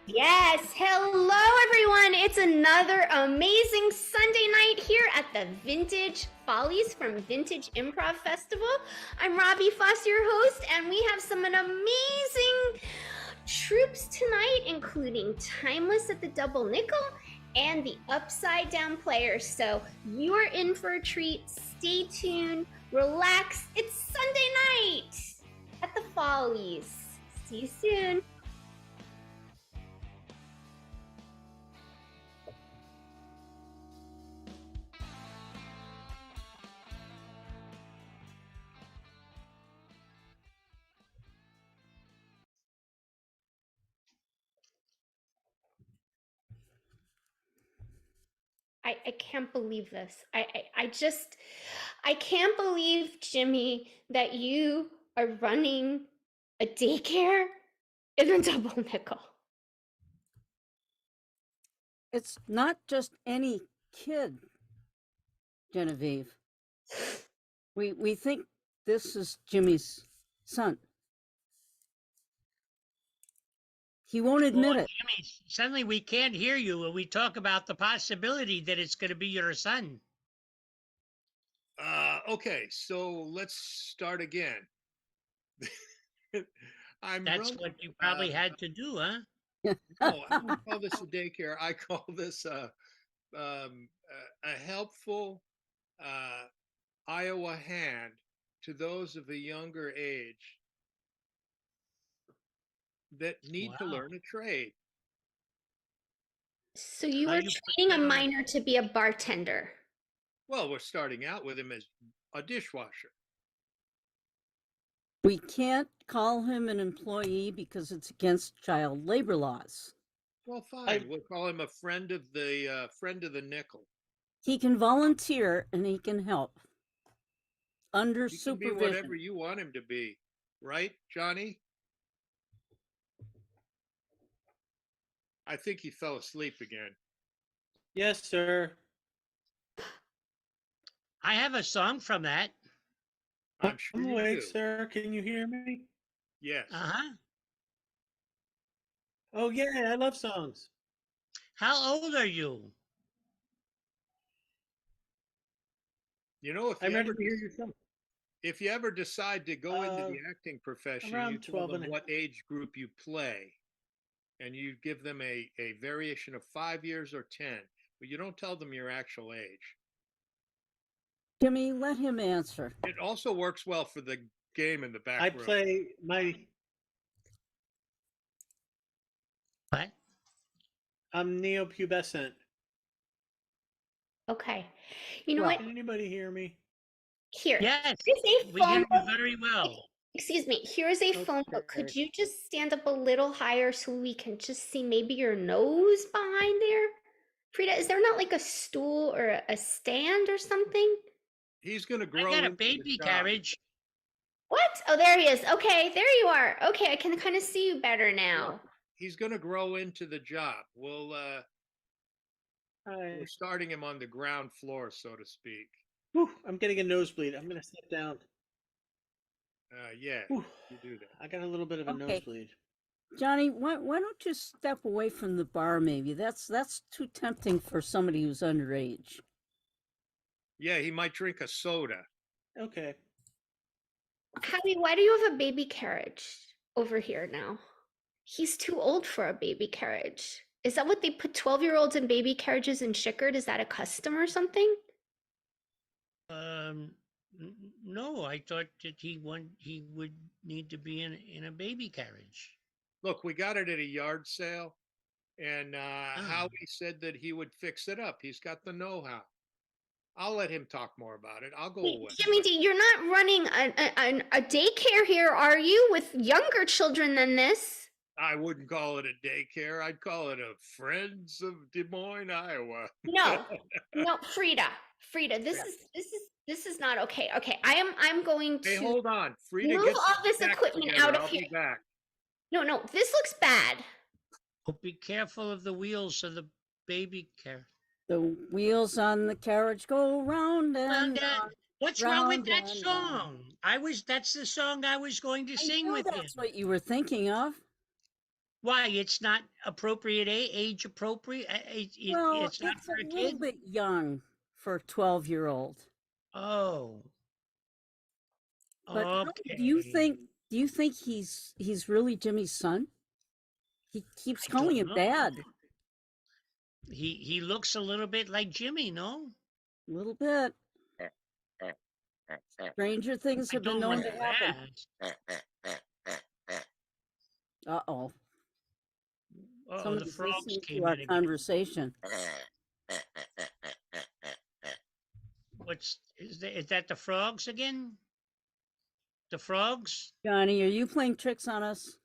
Yes, hello everyone. It's another amazing Sunday night here at the Vintage Follies from Vintage Improv Festival. I'm Robbie Foss, your host, and we have some amazing troops tonight, including Timeless at the Double Nickel and the Upside Down Players. So you are in for a treat. Stay tuned, relax. It's Sunday night at the Follies. See you soon. I can't believe this. I can't believe, Jimmy, that you are running a daycare in a double nickel. It's not just any kid, Genevieve. We think this is Jimmy's son. He won't admit it. Jimmy, suddenly we can't hear you when we talk about the possibility that it's going to be your son. Okay, so let's start again. That's what you probably had to do, huh? No, I don't call this a daycare. I call this a helpful Iowa hand to those of a younger age that need to learn a trade. So you were training a minor to be a bartender. Well, we're starting out with him as a dishwasher. We can't call him an employee because it's against child labor laws. Well, fine. We'll call him a friend of the nickel. He can volunteer and he can help under He supervision. can be whatever you want him to be, right, Johnny? I think he fell asleep again. Yes, sir. I have a song from that. I'm sure you awake, do. sir. Can you hear me? Yes. Uh-huh. Oh, yeah, I love songs. How old are you? You know, I'm ready to hear your song. If you ever decide to go into the acting profession, you around tell 12 them and a- what age group you play, and you give them a variation of 5 years or 10, but you don't tell them your actual age. Jimmy, let him answer. It also works well for the game in the back I room. play my. What? I'm neopubescent. Okay. You know what? Can anybody hear me? Here. Yes, Here's a we phone hear you book. very well. Excuse me. Here's a phone book. Could you just stand up a little higher so we can just see maybe your nose behind there? Frida, is there not like a stool or a stand or something? He's going to grow. I got a into the baby job. carriage. What? Oh, there he is. Okay, there you are. Okay, I can kind of see you better now. He's going to grow into the job. We're starting him on the ground floor, so to speak. Whew, I'm getting a nosebleed. I'm going to sit down. Yeah, Whew. you do that. I got a little bit of a nosebleed. Johnny, why don't you step away from the bar maybe? That's too tempting for somebody who's underage. Yeah, he might drink a soda. Okay. Howie, why do you have a baby carriage over here now? He's too old for a baby carriage. Is that what they put 12-year-olds in baby carriages in Chickard? Is that a custom or something? No, I thought that he would need to be in a baby carriage. Look, we got it at a yard sale, and Howie said that he would fix it up. He's got the know-how. I'll let him talk more about it. I'll go away. Jimmy D, you're not running a daycare here, are you, with younger children than this? I wouldn't call it a daycare. I'd call it a Friends of Des Moines, Iowa. No, Frida, this is not okay. Okay, I'm going to. Hey, hold on, Frida. Move all this equipment out of here. I'll be back. No, this looks bad. Oh, be careful of the wheels of the baby carriage. The wheels on the carriage go round and round. What's wrong with that song? That's the song I was going to sing with you. That's what you were thinking of. Why? It's not appropriate, age appropriate? Well, It's not it's for a a little kid? bit young for a 12-year-old. Oh, But how, okay. do you think he's really Jimmy's son? He keeps I calling don't him know. dad. He looks a little bit like Jimmy, no? A little bit. Stranger things I have been don't known like to happen. that. Uh-oh. Oh, the Somebody's frogs listening to came our in again. conversation. Is that the frogs again? The frogs? Johnny, are you playing tricks on us?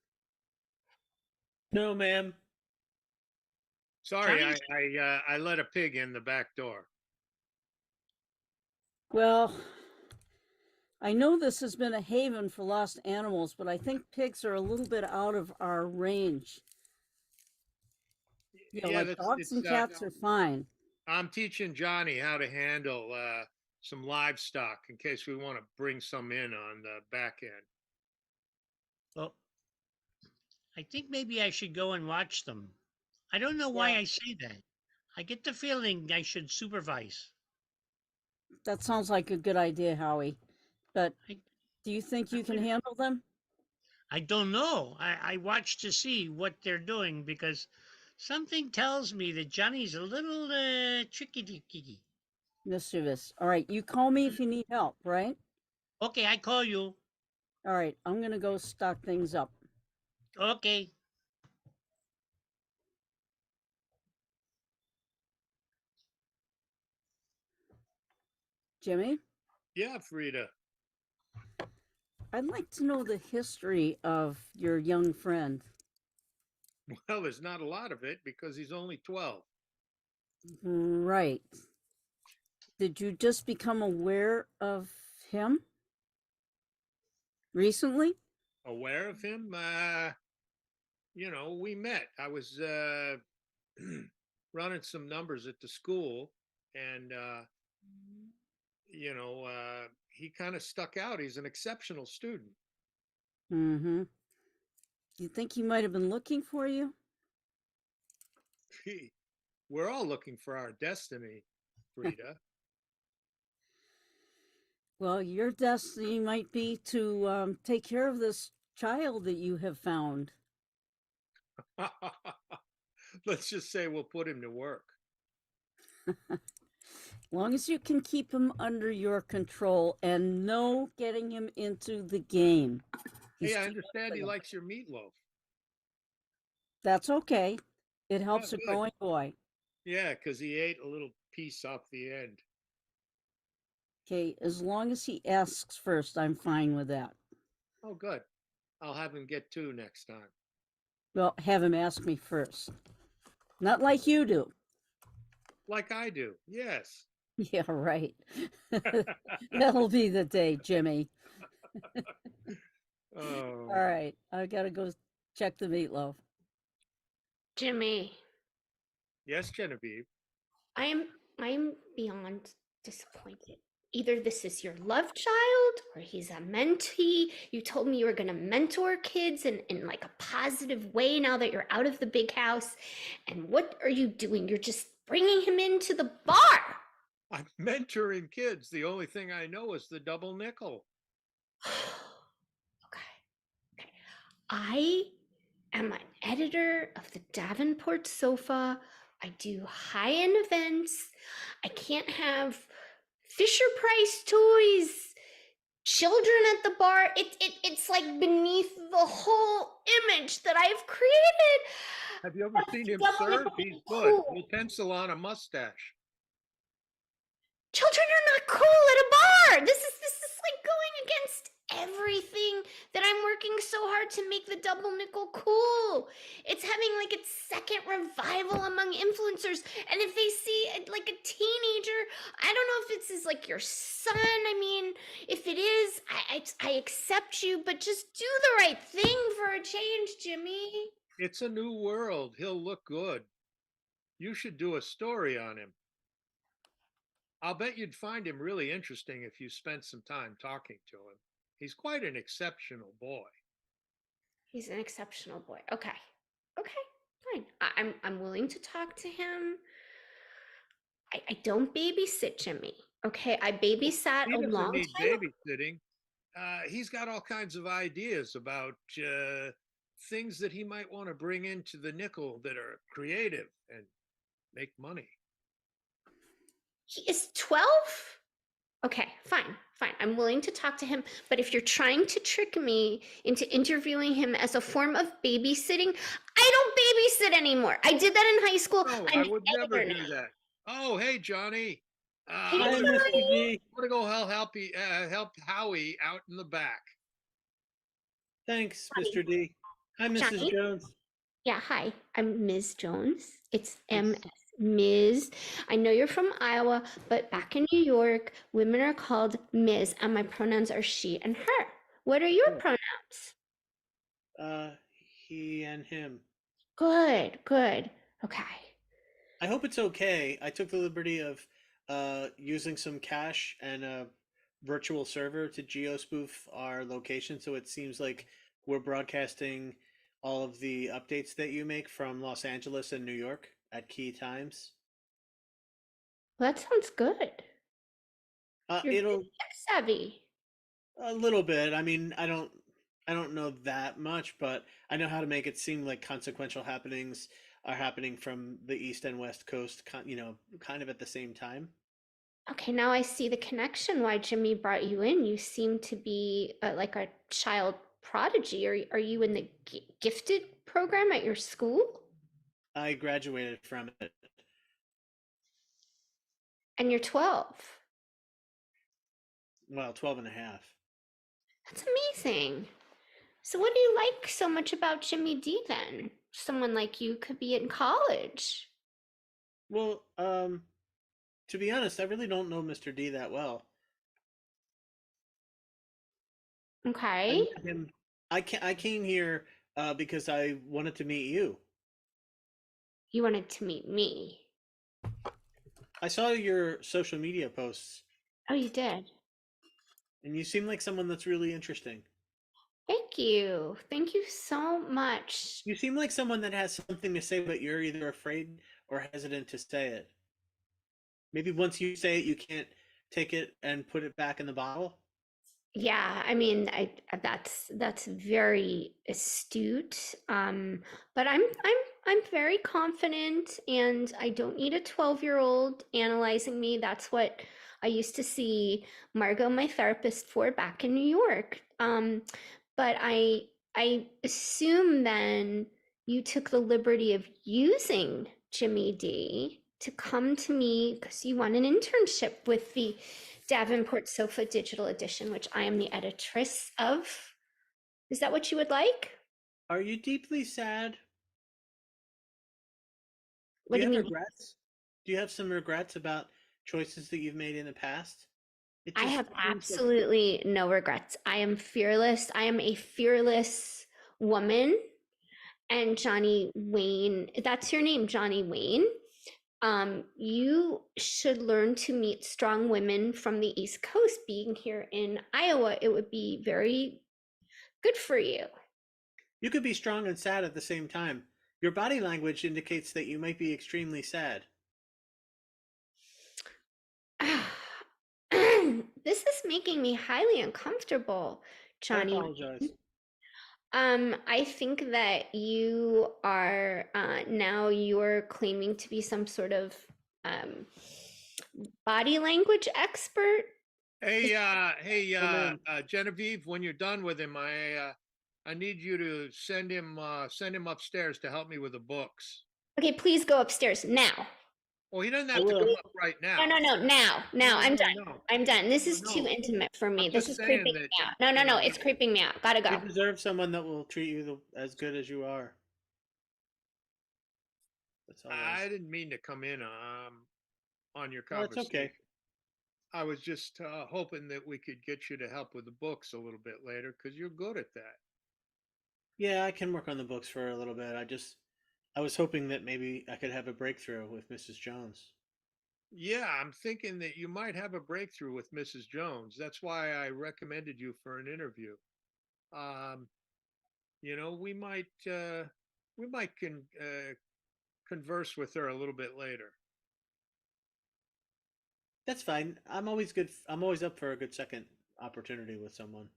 No, ma'am. Sorry, Johnny's I let a pig in the back door. Well, I know this has been a haven for lost animals, but I think pigs are a little bit out of our range. You know, Yeah, like dogs and cats are fine. I'm teaching Johnny how to handle some livestock in case we want to bring some in on the back end. well, I think maybe I should go and watch them. I don't know why Yeah. I say that. I get the feeling I should supervise. That sounds like a good idea, Howie. But I, do you think I, you can would- handle them? I don't know. I watch to see what they're doing because something tells me that Johnny's a little tricky. Mischievous. All right, you call me if you need help, right? Okay, I call you. All right, I'm going to go stock things up. Okay. Jimmy, Yeah, Frida. I'd like to know the history of your young friend. Well, there's not a lot of it because he's only 12. Right. Did you just become aware of him recently? Aware of him? We met. I was running some numbers at the school, and he kind of stuck out. He's an exceptional student. Mm-hmm. Do you think he might have been looking for you? We're all looking for our destiny, Frida. Well, your destiny might be to take care of this child that you have found. Let's just say we'll put him to work. As long as you can keep him under your control and no getting him into the game. He's Hey, I too young understand for he that. likes your meatloaf. That's okay. It Oh, helps a good. growing boy. Yeah, because he ate a little piece off the end. Okay, as long as he asks first, I'm fine with that. Oh, good. I'll have him get two next time. Well, have him ask me first. Not like you do. Like I do. Yes. Yeah, right. That'll be the day, Jimmy. Oh, All right, I gotta go check the meatloaf. Jimmy, yes, Genevieve. I'm beyond disappointed. Either this is your love child or he's a mentee. You told me you were going to mentor kids in like a positive way now that you're out of the big house. And what are you doing? You're just bringing him into the bar. I'm mentoring kids. The only thing I know is the double nickel. Okay. I am an editor of the Davenport Sofa. I do high-end events. I can't have Fisher Price toys, children at the bar. It's like beneath the whole image that I've created. Have you ever seen him Double serve? nickel He's good. cool. He'll pencil on a mustache. Children are not cool at a bar. This is like going against everything that I'm working so hard to make the double nickel cool. It's having like its second revival among influencers. And if they see like a teenager, I don't know if this is like your son. I mean, if it is, I accept you, but just do the right thing for a change, Jimmy. It's a new world. He'll look good. You should do a story on him. I'll bet you'd find him really interesting if you spent some time talking to him. He's quite an exceptional boy. He's an exceptional boy. Okay. Okay, fine. I'm willing to talk to him. I don't babysit Jimmy. Okay, I babysat He a doesn't long need time ago. babysitting. He's got all kinds of ideas about things that he might want to bring into the nickel that are creative and make money. He is 12? Okay, fine, fine. I'm willing to talk to him, but if you're trying to trick me into interviewing him as a form of babysitting, I don't babysit anymore. I did that in high school. No, I I'm would never older do now. that. Oh, hey, Johnny. Hey, I'm Hi, gonna go. Mr. Johnny. D. I'm gonna go help Howie out in the back. Thanks, Johnny. Mr. D. Hi, Mrs. Johnny. Jones. Yeah, hi. I'm Ms. Jones. It's MS. It's Ms. I know you're from Iowa, but back in New York, women are called Ms. and my pronouns are she and her. What are your oh, pronouns? uh, he and him. Good, good. Okay. I hope it's okay. I took the liberty of using some cash and a virtual server to geospoof our location, so it seems like we're broadcasting all of the updates that you make from Los Angeles and New York at key times. Well, that sounds good. You're very It'll tech savvy. a little bit. I mean, I don't know that much, but I know how to make it seem like consequential happenings are happening from the east and west coast, kind of at the same time. Okay, now I see the connection why Jimmy brought you in. You seem to be like a child prodigy. Are you in the gifted program at your school? I graduated from it. And you're 12. Well, 12 and a half. That's amazing. So, what do you like so much about Jimmy D then? Someone like you could be in college. Well, to be honest, I really don't know Mr. D that well. I Okay. met him. I came here because I wanted to meet you. You wanted to meet me. I saw your social media posts, Oh, you did. and you seem like someone that's really interesting. Thank you. Thank you so much. You seem like someone that has something to say, but you're either afraid or hesitant to say it. Maybe once you say it, you can't take it and put it back in the bottle. Yeah, I mean, that's very astute. But I'm very confident, and I don't need a 12-year-old analyzing me. That's what I used to see Margot, my therapist, for back in New York. But I assume then you took the liberty of using Jimmy D to come to me because you want an internship with the Davenport Sofa Digital Edition, which I am the editress of. Is that what you would like? Are you deeply sad? What Do do you you have mean? regrets? Do you have some regrets about choices that you've made in the past? It I just have seems like absolutely no regrets. I am fearless. I am a fearless woman. And Johnny Wayne, that's your name, Johnny Wayne. You should learn to meet strong women from the East Coast. Being here in Iowa, it would be very good for you. you could be strong and sad at the same time. Your body language indicates that you might be extremely sad. This is making me highly uncomfortable, I Johnny. apologize. I think that you are now you're claiming to be some sort of um, body language expert. Hey, Oh, ma'am. Genevieve, when you're done with him, I need you to send him upstairs to help me with the books. Okay, please go upstairs now. Well, he doesn't I have to will. come up right No, now. no, no, now, now. No, I'm no, done. no, I'm done. This no, is too no. intimate for me. I'm This just is saying creeping that, me out. No, no, you no. know, It's creeping me out. Gotta You go. deserve someone that will treat you as good as you are. That's all there I is. didn't mean to come in on your Oh, it's conversation. okay. I was just hoping that we could get you to help with the books a little bit later because you're good at that. Yeah, I can work on the books for a little bit. I was hoping that maybe I could have a breakthrough with Mrs. Jones. Yeah, I'm thinking that you might have a breakthrough with Mrs. Jones. That's why I recommended you for an interview. Um, we might we might converse with her a little bit later. That's fine. I'm always good. I'm always up for a good second opportunity with someone.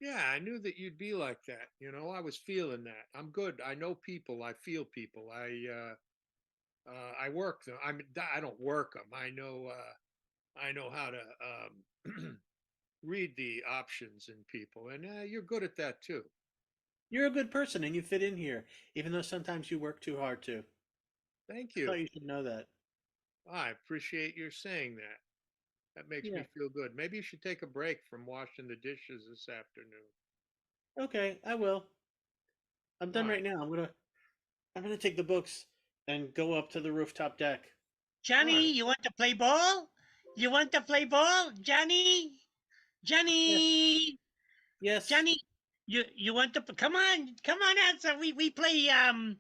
Yeah, I knew that you'd be like that. You know, I was feeling that. I'm good. I know people. I feel people. I work them. I don't work them. I know how to read the options in people, and you're good at that too. You're a good person and you fit in here, even though sometimes you work too hard to. Thank I you. thought you should know that. I appreciate your saying that. That makes me Yeah. feel good. Maybe you should take a break from washing the dishes this afternoon. Okay, I will. I'm All done right. right now. I'm gonna take the books and go up to the rooftop deck. All Johnny, right. you want to play ball? You want to play ball, Johnny? Yes. Johnny, Yes, Johnny, you want to come on out. So we play Mr.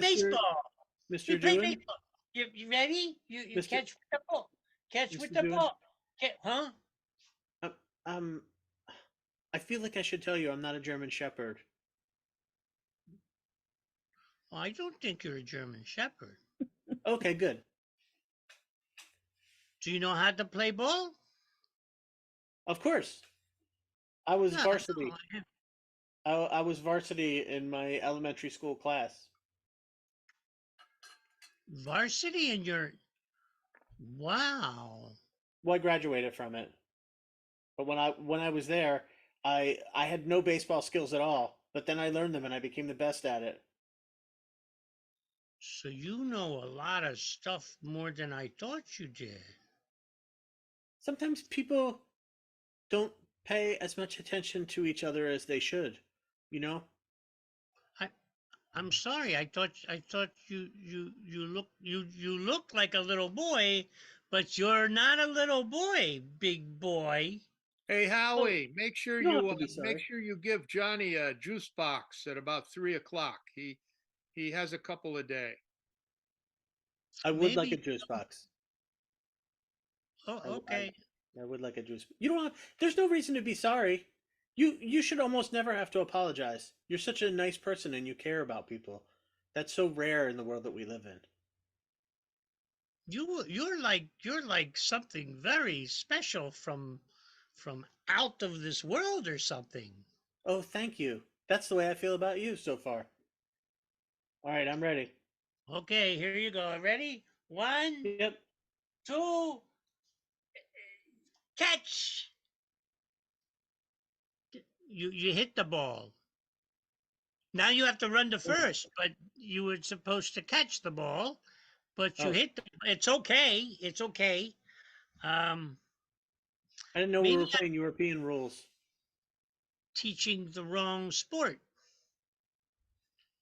baseball. We Mr. play Dewin. baseball. You ready? You Mr. catch with the ball. Catch with Mr. the Dewin. ball. Huh? Um, um, I feel like I should tell you I'm not a German Shepherd. I don't think you're a German Shepherd. Okay, good. Do you know how to play ball? Of course. I was No, varsity. no. I was varsity in my elementary school class. Varsity and your wow. Well, I graduated from it. But when I was there, I had no baseball skills at all. But then I learned them and I became the best at it. So you know a lot of stuff more than I thought you did. Sometimes people don't pay as much attention to each other as they should, you know? I I'm sorry. I thought you look like a little boy, but you're not a little boy, big boy. Hey Oh, Howie, you don't have to be make sorry. sure you give Johnny a juice box at about 3 o'clock. He has a couple a day. I would like a Maybe. juice box. Oh, I okay. I would like a juice. You don't have. There's no reason to be sorry. You should almost never have to apologize. You're such a nice person and you care about people. That's so rare in the world that we live in. You're like something very special from out of this world or something. Oh, thank you. That's the way I feel about you so far. All right, I'm ready. Okay, here you go. Ready? One, Yep. two, catch. You hit the ball. Now you have to run to first, but you were supposed to catch the ball, but you Oh, hit the, it's okay. It's okay. Um, I didn't know we maybe were I'm playing European rules. teaching the wrong sport.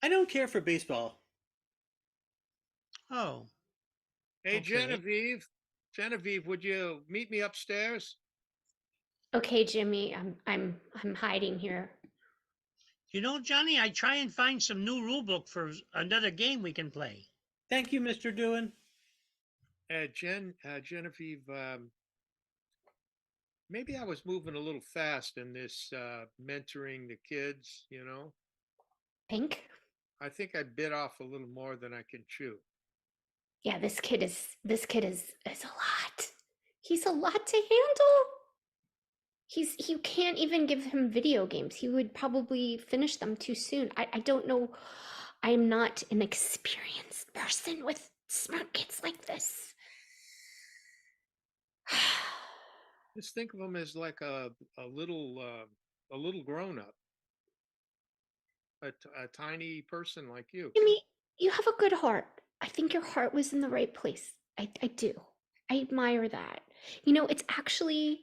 I don't care for baseball. Oh, Hey okay. Genevieve, would you meet me upstairs? Okay, Jimmy, I'm hiding here. You know, Johnny, I try and find some new rule book for another game we can play. Thank you, Mr. Dewin. Genevieve, maybe I was moving a little fast in this mentoring the kids, you know. Pink? I think I bit off a little more than I can chew. Yeah, this kid is a lot. He's a lot to handle. You can't even give him video games. He would probably finish them too soon. I don't know. I'm not an experienced person with smart kids like this. Just think of him as like a little grown up, a tiny person like you. Jimmy, you have a good heart. I think your heart was in the right place. I do. I admire that. You know, it's actually,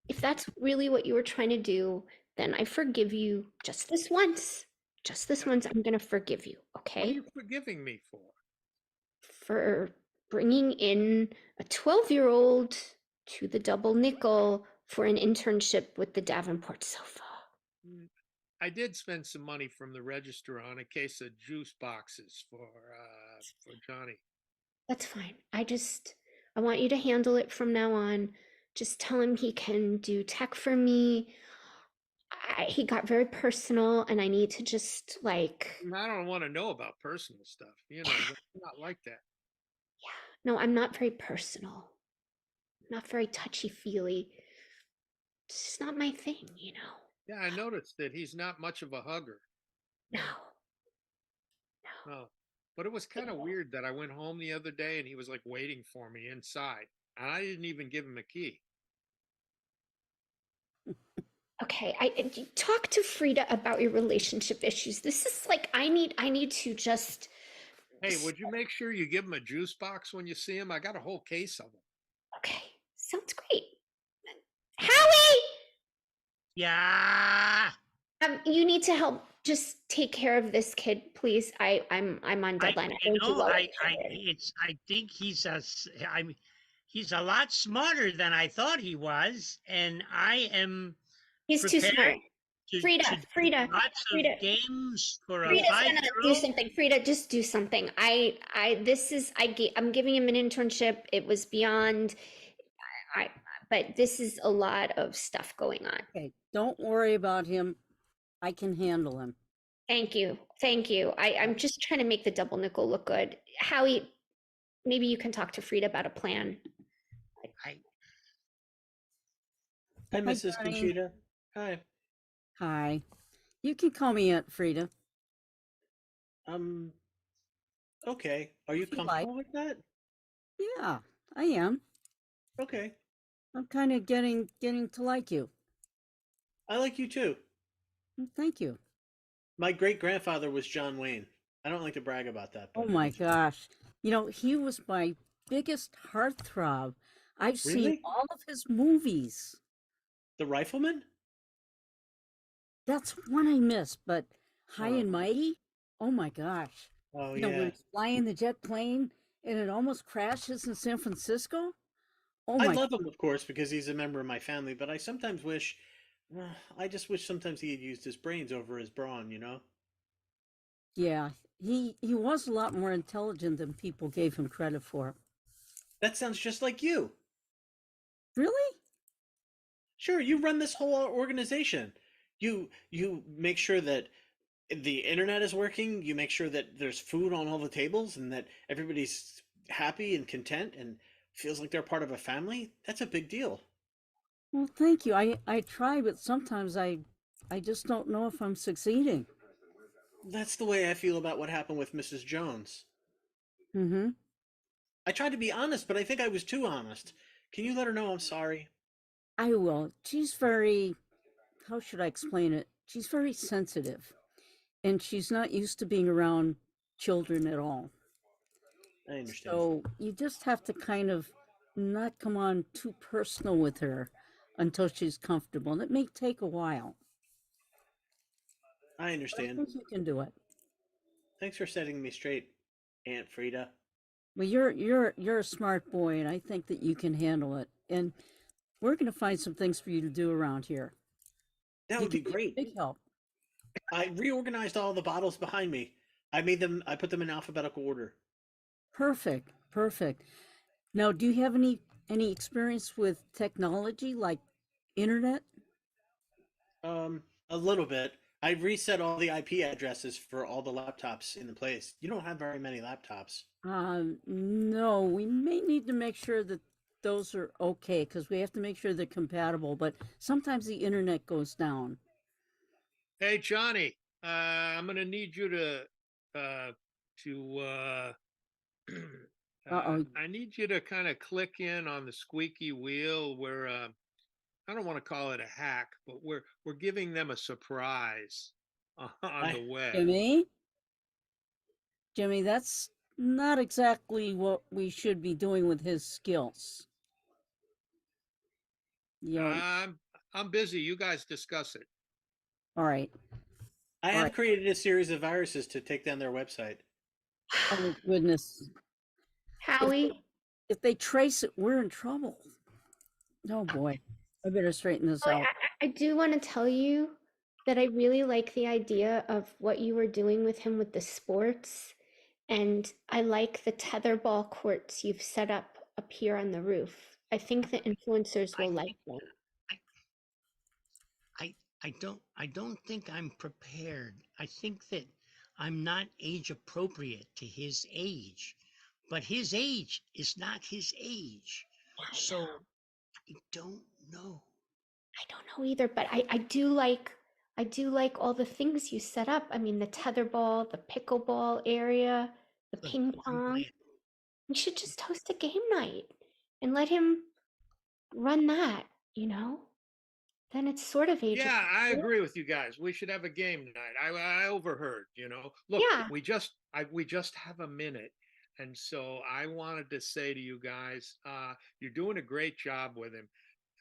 if that's really what you were trying to do, then I forgive you just this once. Just this once, I'm going to forgive you, What are okay? you forgiving me for? For bringing in a 12-year-old to the double nickel for an internship with the Davenport sofa. Mm, I did spend some money from the register on a case of juice boxes for Johnny. That's fine. I want you to handle it from now on. Just tell him he can do tech for me. he got very personal, and I need to just like, I don't want to know about personal stuff. You know, yeah, I'm not like that. yeah. No, I'm not very personal, not very touchy feely. It's just not my thing, you know. Yeah, I noticed that he's not much of a hugger. No, No. But it was kind of no. weird that I went home the other day and he was like waiting for me inside. And I didn't even give him a key. Okay, talk to Frida about your relationship issues. This is like I need to just Hey, would you make sure you give him a juice box when you see him? I got a whole case of them. okay. Sounds great. Howie, Yeah. you need to help just take care of this kid, please. I'm on deadline. I don't do well with children. I think I mean, he's a lot smarter than I thought he was, and I am He's too prepared smart. to Frida, do Frida, lots of Frida. games for a Frida's gonna do 5-year-old. something. Frida, just do something. This is, I'm giving him an internship. It was beyond, I, but this is a lot of stuff going on. Okay, don't worry about him. I can handle him. Thank you. Thank you. I'm just trying to make the double nickel look good. Howie, maybe you can talk to Frida about a plan. I Hi, Hi, Mrs. Johnny. Conchita. Hi. Hi. You can call me Aunt Frida Um, okay. Are you if you like. comfortable with that? Yeah, I am. Okay. I'm kind of getting to like you. I like you too. Thank you. My great grandfather was John Wayne. I don't like to brag about that, Oh but my gosh. You know, he was my biggest heartthrob. I've seen really? all of his movies. The Rifleman? That's one I missed, but High Oh, and Mighty? Oh my gosh. oh You know, when yeah. he's flying the jet plane and it almost crashes in San Francisco? Oh I my, love him, of course, because he's a member of my family, but I sometimes wish, I just wish sometimes he had used his brains over his brawn, you know? yeah. He was a lot more intelligent than people gave him credit for. That sounds just like you. Really? Sure, you run this whole organization. You make sure that the internet is working, you make sure that there's food on all the tables and that everybody's happy and content and feels like they're part of a family. That's a big deal. Well, thank you. I try, but sometimes I just don't know if I'm succeeding. That's the way I feel about what happened with Mrs. Jones. Mm-hmm. I tried to be honest, but I think I was too honest. Can you let her know I'm sorry? I will. She's very, how should I explain it? She's very sensitive, and she's not used to being around children at all. I understand. So you just have to kind of not come on too personal with her until she's comfortable. And it may take a while. I But I understand. think you can do it. Thanks for setting me straight, Aunt Frida. Well, you're a smart boy, and I think that you can handle it. And we're going to find some things for you to do around here. That You would be can be a great. big help. I reorganized all the bottles behind me. I put them in alphabetical order. Perfect, perfect. Now, do you have any experience with technology like internet? A little bit. I reset all the IP addresses for all the laptops in the place. You don't have very many laptops. No, we may need to make sure that those are okay because we have to make sure they're compatible. But sometimes the internet goes down. Hey, Johnny, I'm going to need you to Uh-oh. I need you to kind of click in on the squeaky wheel where I don't want to call it a hack, but we're giving them a surprise on I the web. Jimmy, that's not exactly what we should be doing with his skills. You know, I'm busy. You guys discuss it. all right. I All have right. created a series of viruses to take down their website. Oh goodness. Howie, If they trace it, we're in trouble. Oh boy. I better straighten this out. I do want to tell you that I really like the idea of what you were doing with him with the sports. And I like the tetherball courts you've set up here on the roof. I think the influencers I will like them. I I don't think I'm prepared. I think that I'm not age appropriate to his age, but his age is not his age. So I don't know. I don't know either, but I do like all the things you set up. I mean, the tetherball, the pickleball area, the Good. ping I'm pong. glad. We should just host a game night and let him run that, you know? Then it's sort of age Yeah, I appropriate. agree with you guys. We should have a game night. I overheard, you know. Look, Yeah. we just have a minute. And so I wanted to say to you guys, you're doing a great job with him.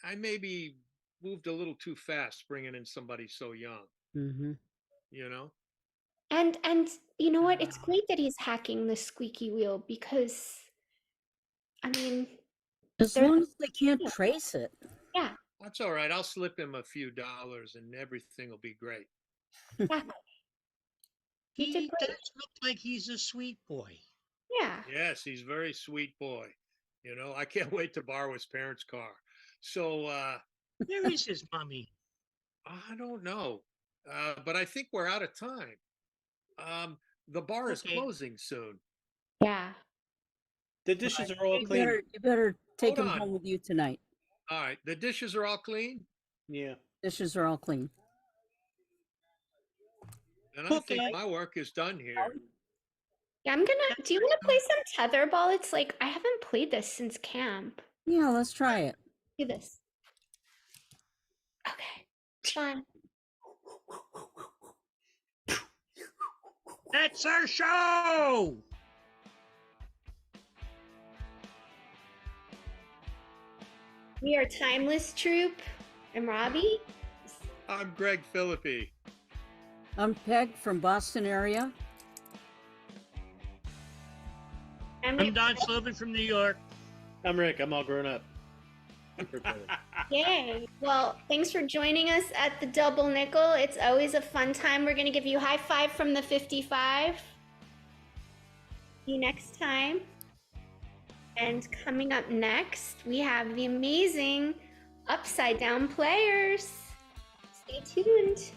I maybe moved a little too fast bringing in somebody so young, Mm-hmm. you know. And you know what? It's Uh, great that he's hacking the squeaky wheel because I mean, As there's long as they can't yeah, trace it. yeah, That's all right. I'll slip him a few dollars and everything will be great. exactly. You did he great. does look like he's a sweet boy. Yeah. Yes, he's a very sweet boy. You know, I can't wait to borrow his parents' car. So Where is his mommy? I don't know. But I think we're out of time. The bar is Okay. closing soon. Yeah. The dishes are all You clean. better take Hold him on. home with you tonight. All right. The dishes are all clean. Yeah. Dishes are all clean. And I think Okay. my work is done here. Yeah, I'm gonna. Do you want to play some tetherball? It's like I haven't played this since camp. Yeah, let's try it. Do this. Okay. Fine. That's our show. We are Timeless Troop. I'm Robbie. I'm Greg Philippi. I'm Peg from Boston area. And I'm Don Slobin from New York. I'm Rick. I'm all grown up. Yay. Well, thanks for joining us at the Double Nickel. It's always a fun time. We're going to give you high five from the 55. See you next time. And coming up next, we have the amazing Upside Down Players. Stay tuned.